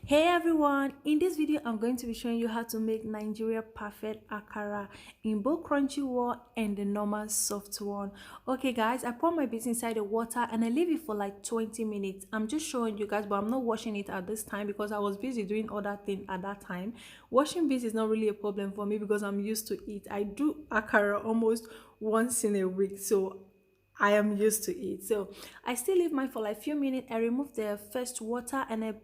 Hey everyone, in this video I'm going to be showing you how to make Nigeria perfect akara in both crunchy one and the normal soft one. Okay guys, I pour my beans inside the water and I leave it for like 20 minutes. I'm just showing you guys, but I'm not washing it at this time because I was busy doing other things at that time. Washing beans is not really a problem for me because I'm used to it. I do akara almost once in a week, so I am used to it. So I still leave mine for like few minutes. I remove the first water and I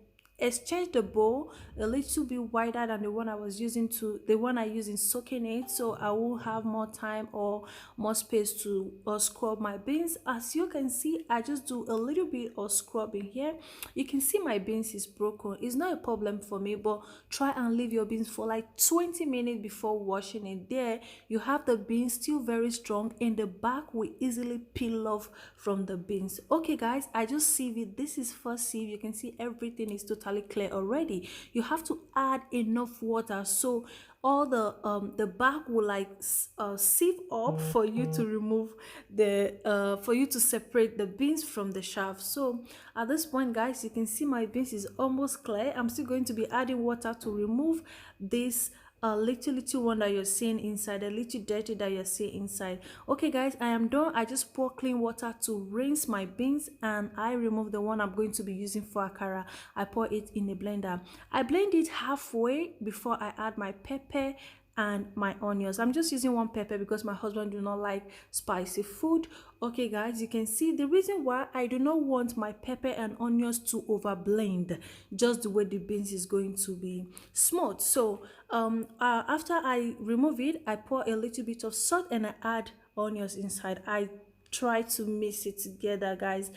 exchange the bowl a little bit wider than the one I was using to the one I use in soaking it, so I will have more time or more space to scrub my beans. As you can see, I just do a little bit of scrubbing here. You can see my beans is broken. It's not a problem for me, but try and leave your beans for like 20 minutes before washing it. There you have the beans still very strong and the back will easily peel off from the beans. Okay guys, I just sieve it. This is first sieve. You can see everything is totally clear already. You have to add enough water so all the back will like sieve up for you to remove the for you to separate the beans from the shaft. So at this point guys, you can see my beans is almost clear. I'm still going to be adding water to remove this little one that you're seeing inside, a little dirty that you're seeing inside. Okay guys, I am done. I just pour clean water to rinse my beans and I remove the one I'm going to be using for akara. I pour it in a blender. I blend it halfway before I add my pepper and my onions. I'm just using one pepper because my husband do not like spicy food. Okay guys, you can see the reason why I do not want my pepper and onions to over blend, just the way the beans is going to be smooth. So after I remove it, I pour a little bit of salt and I add onions inside. I try to mix it together guys.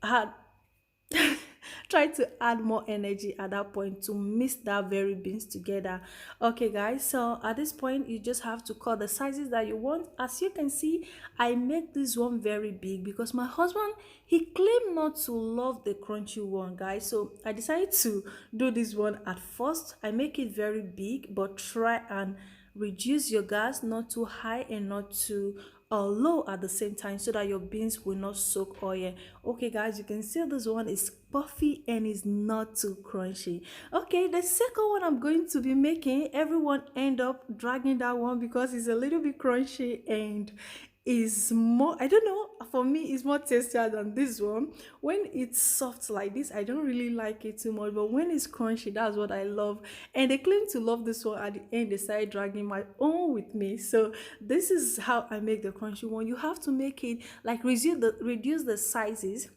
I try to add more energy at that point to mix that very beans together. Okay guys, so at this point you just have to cut the sizes that you want. As you can see, I make this one very big because my husband, he claimed not to love the crunchy one guys, so I decided to do this one at first. I make it very big, but try and reduce your gas, not too high and not too low at the same time, so that your beans will not soak oil. Okay guys, you can see this one is puffy and is not too crunchy. Okay, the second one I'm going to be making, everyone end up dragging that one because it's a little bit crunchy and is more, I don't know, for me it's more tastier than this one. When it's soft like this, I don't really like it too much, but when it's crunchy, that's what I love. And they claim to love this one. At the end they started dragging my own with me. So this is how I make the crunchy one. You have to make it like reduce the sizes,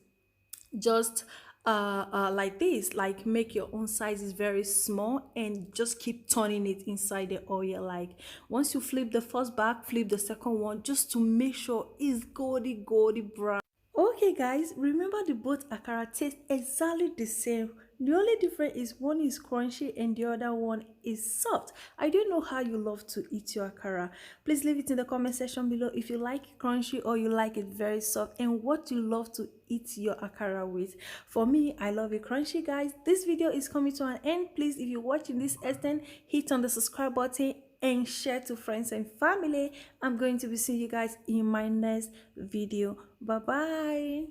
just like this, like make your own sizes very small and just keep turning it inside the oil. Like once you flip the first back, flip the second one just to make sure it's goldy brown. Okay guys, remember the both akara taste exactly the same. The only difference is one is crunchy and the other one is soft. I don't know how you love to eat your akara. Please leave it in the comment section below if you like it crunchy or you like it very soft, and what you love to eat your akara with. For me, I love it crunchy guys. This video is coming to an end. Please, if you're watching this extent, hit on the subscribe button and share to friends and family. I'm going to be seeing you guys in my next video. Bye bye.